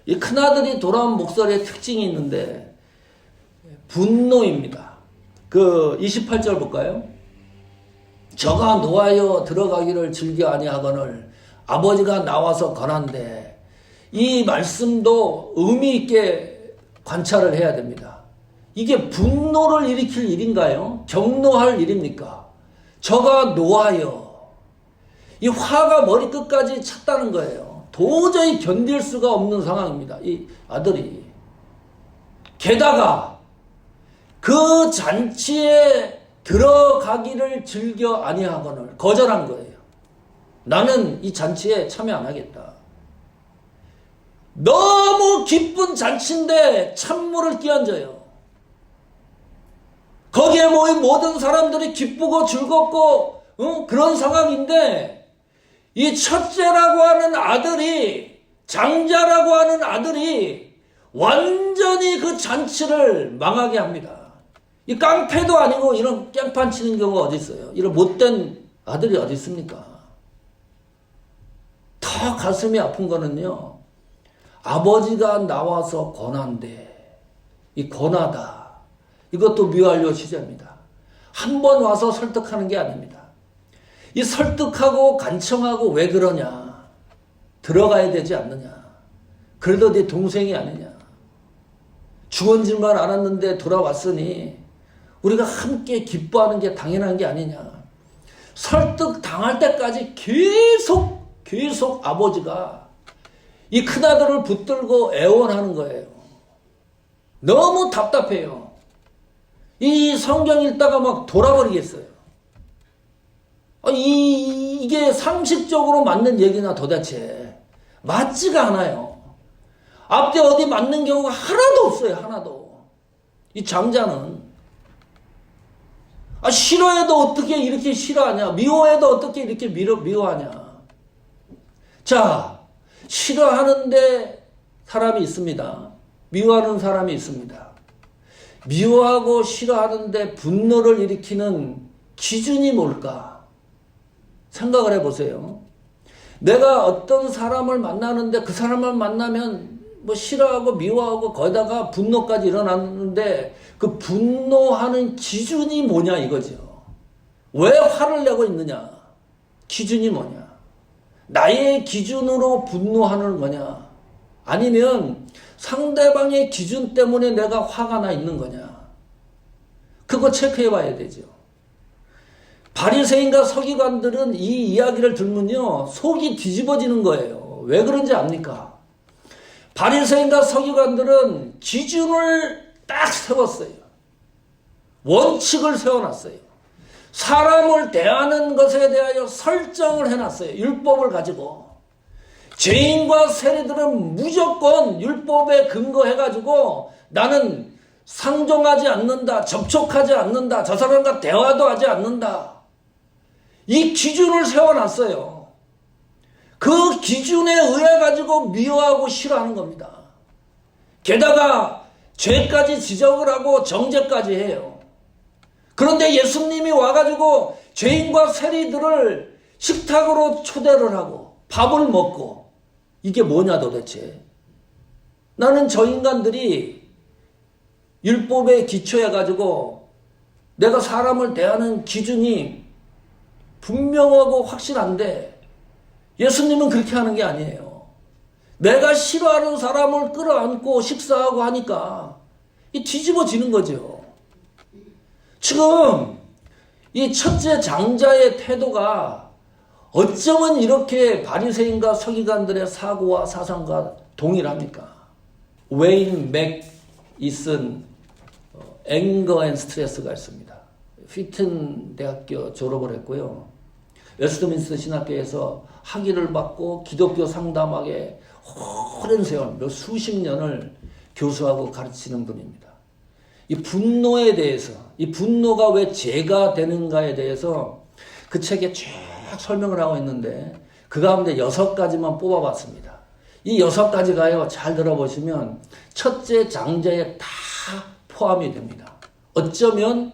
이 큰아들이 돌아온 목소리의 특징이 있는데 분노입니다. 그 28절 볼까요? 저가 노하여 들어가기를 즐겨 아니하거늘 아버지가 나와서 권한대. 이 말씀도 의미 있게 관찰을 해야 됩니다. 이게 분노를 일으킬 일인가요? 격노할 일입니까? 저가 노하여. 이 화가 머리끝까지 찼다는 거예요. 도저히 견딜 수가 없는 상황입니다. 이 아들이. 게다가 그 잔치에 들어가기를 즐겨 아니하거늘 거절한 거예요. 나는 이 잔치에 참여 안 하겠다. 너무 기쁜 잔치인데 찬물을 끼얹어요. 거기에 모인 모든 사람들이 기쁘고 즐겁고 그런 상황인데 이 첫째라고 하는 아들이, 장자라고 하는 아들이 완전히 그 잔치를 망하게 합니다. 이 깡패도 아니고 이런 깽판 치는 경우가 어디 있어요? 이런 못된 아들이 어디 있습니까? 더 가슴이 아픈 거는요, 아버지가 나와서 권한대. 이 권하다. 이것도 미완료 시제입니다. 한 번 와서 설득하는 게 아닙니다. 이 설득하고 간청하고 왜 그러냐? 들어가야 되지 않느냐? 그래도 네 동생이 아니냐? 죽은 줄만 알았는데 돌아왔으니 우리가 함께 기뻐하는 게 당연한 게 아니냐? 설득 당할 때까지 계속 아버지가 이 큰아들을 붙들고 애원하는 거예요. 너무 답답해요. 이 성경 읽다가 막 돌아버리겠어요. 이게 상식적으로 맞는 얘기나 도대체 맞지가 않아요. 앞뒤 어디 맞는 경우가 하나도 없어요. 하나도. 이 장자는 싫어해도 어떻게 이렇게 싫어하냐? 미워해도 어떻게 이렇게 미워하냐? 자, 싫어하는데 사람이 있습니다. 미워하는 사람이 있습니다. 미워하고 싫어하는데 분노를 일으키는 기준이 뭘까? 생각을 해보세요. 내가 어떤 사람을 만나는데 그 사람을 만나면 뭐 싫어하고 미워하고 거기다가 분노까지 일어났는데 그 분노하는 기준이 뭐냐 이거죠. 왜 화를 내고 있느냐? 기준이 뭐냐? 나의 기준으로 분노하는 거냐? 아니면 상대방의 기준 때문에 내가 화가 나 있는 거냐? 그거 체크해 봐야 되죠. 바리새인과 서기관들은 이 이야기를 들으면요, 속이 뒤집어지는 거예요. 왜 그런지 압니까? 바리새인과 서기관들은 기준을 딱 세웠어요. 원칙을 세워놨어요. 사람을 대하는 것에 대하여 설정을 해놨어요. 율법을 가지고. 죄인과 세리들은 무조건 율법에 근거해가지고 나는 상종하지 않는다, 접촉하지 않는다, 저 사람과 대화도 하지 않는다. 이 기준을 세워놨어요. 그 기준에 의해 가지고 미워하고 싫어하는 겁니다. 게다가 죄까지 지적을 하고 정죄까지 해요. 그런데 예수님이 와가지고 죄인과 세리들을 식탁으로 초대를 하고 밥을 먹고, 이게 뭐냐 도대체? 나는 저 인간들이 율법에 기초해가지고 내가 사람을 대하는 기준이 분명하고 확실한데 예수님은 그렇게 하는 게 아니에요. 내가 싫어하는 사람을 끌어안고 식사하고 하니까 이 뒤집어지는 거죠. 지금 이 첫째 장자의 태도가 어쩌면 이렇게 바리새인과 서기관들의 사고와 사상과 동일합니까? 웨인 맥이슨 앵거 앤 스트레스가 있습니다. 휘튼 대학교 졸업을 했고요. 웨스트민스터 신학교에서 학위를 받고 기독교 상담학에 오랜 세월, 수십 년을 교수하고 가르치는 분입니다. 이 분노에 대해서, 이 분노가 왜 죄가 되는가에 대해서 그 책에 쭉 설명을 하고 있는데 그 가운데 6가지만 뽑아봤습니다. 이 6가지가요, 잘 들어보시면 첫째 장자에 다 포함이 됩니다. 어쩌면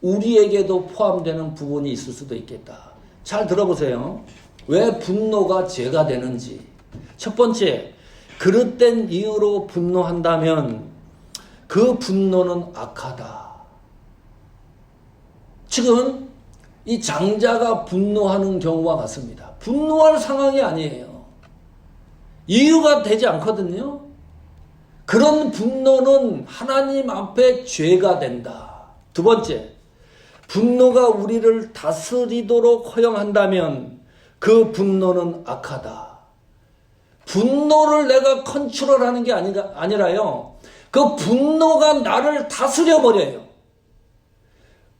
우리에게도 포함되는 부분이 있을 수도 있겠다. 잘 들어보세요. 왜 분노가 죄가 되는지. 첫 번째, 그릇된 이유로 분노한다면 그 분노는 악하다. 지금 이 장자가 분노하는 경우와 같습니다. 분노할 상황이 아니에요. 이유가 되지 않거든요. 그런 분노는 하나님 앞에 죄가 된다. 두 번째, 분노가 우리를 다스리도록 허용한다면 그 분노는 악하다. 분노를 내가 컨트롤하는 게 아니라요. 그 분노가 나를 다스려버려요.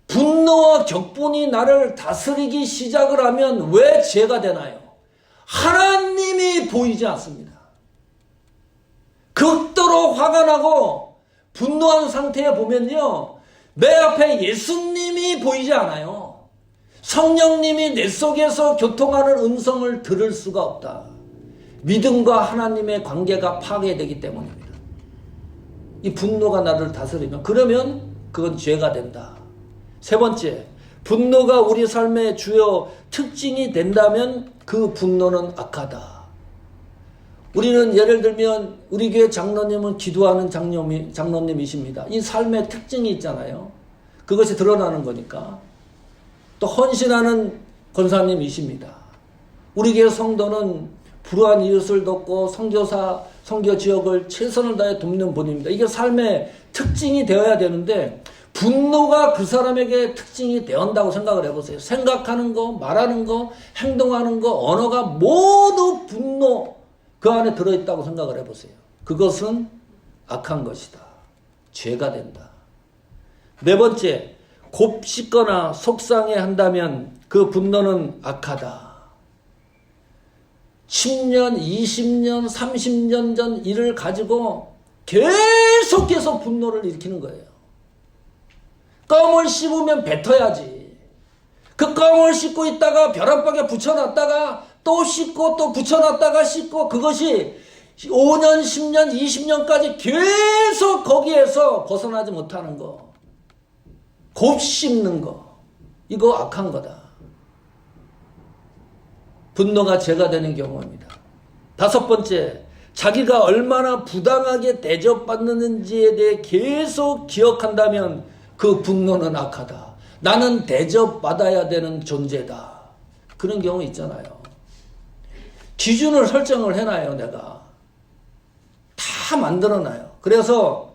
분노와 격분이 나를 다스리기 시작을 하면 왜 죄가 되나요? 하나님이 보이지 않습니다. 극도로 화가 나고 분노한 상태에 보면요. 내 앞에 예수님이 보이지 않아요. 성령님이 내 속에서 교통하는 음성을 들을 수가 없다. 믿음과 하나님의 관계가 파괴되기 때문입니다. 이 분노가 나를 다스리면 그러면 그건 죄가 된다. 세 번째, 분노가 우리 삶의 주요 특징이 된다면 그 분노는 악하다. 우리는 예를 들면 우리 교회 장로님은 기도하는 장로님이십니다. 이 삶의 특징이 있잖아요. 그것이 드러나는 거니까. 또 헌신하는 권사님이십니다. 우리 교회 성도는 불우한 이웃을 돕고 선교사, 선교 지역을 최선을 다해 돕는 분입니다. 이게 삶의 특징이 되어야 되는데 분노가 그 사람에게 특징이 되었다고 생각을 해보세요. 생각하는 거, 말하는 거, 행동하는 거, 언어가 모두 분노 그 안에 들어있다고 생각을 해보세요. 그것은 악한 것이다. 죄가 된다. 네 번째, 곱씹거나 속상해 한다면 그 분노는 악하다. 10년, 20년, 30년 전 일을 가지고 계속해서 분노를 일으키는 거예요. 껌을 씹으면 뱉어야지. 그 껌을 씹고 있다가 벼락박에 붙여놨다가 또 씹고 또 붙여놨다가 씹고 그것이 5년, 10년, 20년까지 계속 거기에서 벗어나지 못하는 거. 곱씹는 거. 이거 악한 거다. 분노가 죄가 되는 경우입니다. 다섯 번째, 자기가 얼마나 부당하게 대접받는지에 대해 계속 기억한다면 그 분노는 악하다. 나는 대접받아야 되는 존재다. 그런 경우 있잖아요. 기준을 설정을 해놔요, 내가. 다 만들어놔요. 그래서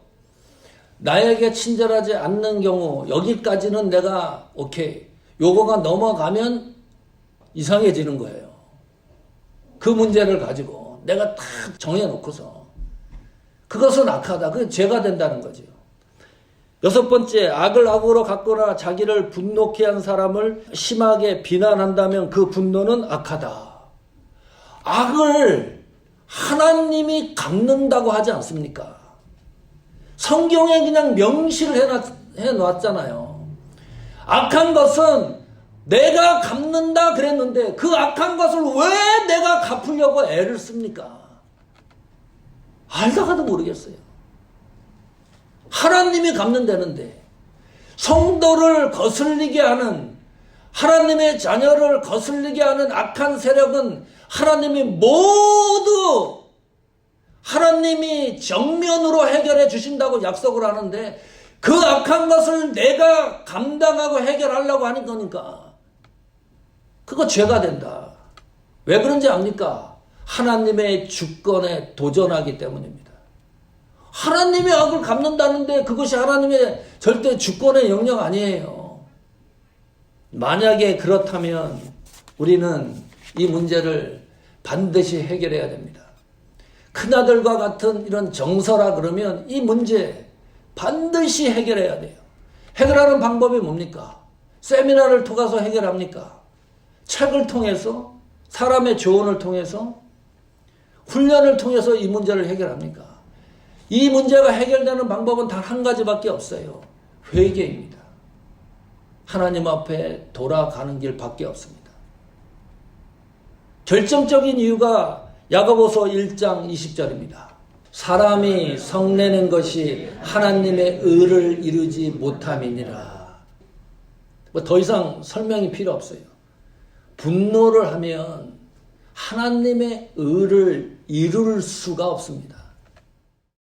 나에게 친절하지 않는 경우, 여기까지는 내가 오케이. 요거가 넘어가면 이상해지는 거예요. 그 문제를 가지고 내가 딱 정해놓고서. 그것은 악하다. 그게 죄가 된다는 거죠. 여섯 번째, 악을 악으로 갚거나 자기를 분노케 한 사람을 심하게 비난한다면 그 분노는 악하다. 악을 하나님이 갚는다고 하지 않습니까? 성경에 그냥 명시를 해놨잖아요. 악한 것은 내가 갚는다 그랬는데 그 악한 것을 왜 내가 갚으려고 애를 씁니까? 알다가도 모르겠어요. 하나님이 갚는다는데 성도를 거슬리게 하는 하나님의 자녀를 거슬리게 하는 악한 세력은 하나님이 모두 하나님이 정면으로 해결해 주신다고 약속을 하는데 그 악한 것을 내가 감당하고 해결하려고 하는 거니까 그거 죄가 된다. 왜 그런지 압니까? 하나님의 주권에 도전하기 때문입니다. 하나님의 악을 갚는다는데 그것이 하나님의 절대 주권의 영역 아니에요. 만약에 그렇다면 우리는 이 문제를 반드시 해결해야 됩니다. 큰아들과 같은 이런 정서라 그러면 이 문제 반드시 해결해야 돼요. 해결하는 방법이 뭡니까? 세미나를 통해서 해결합니까? 책을 통해서? 사람의 조언을 통해서? 훈련을 통해서 이 문제를 해결합니까? 이 문제가 해결되는 방법은 단 한 가지밖에 없어요. 회개입니다. 하나님 앞에 돌아가는 길밖에 없습니다. 결정적인 이유가 야고보서 1장 20절입니다. 사람이 성내는 것이 하나님의 의를 이루지 못함이니라. 더 이상 설명이 필요 없어요. 분노를 하면 하나님의 의를 이룰 수가 없습니다.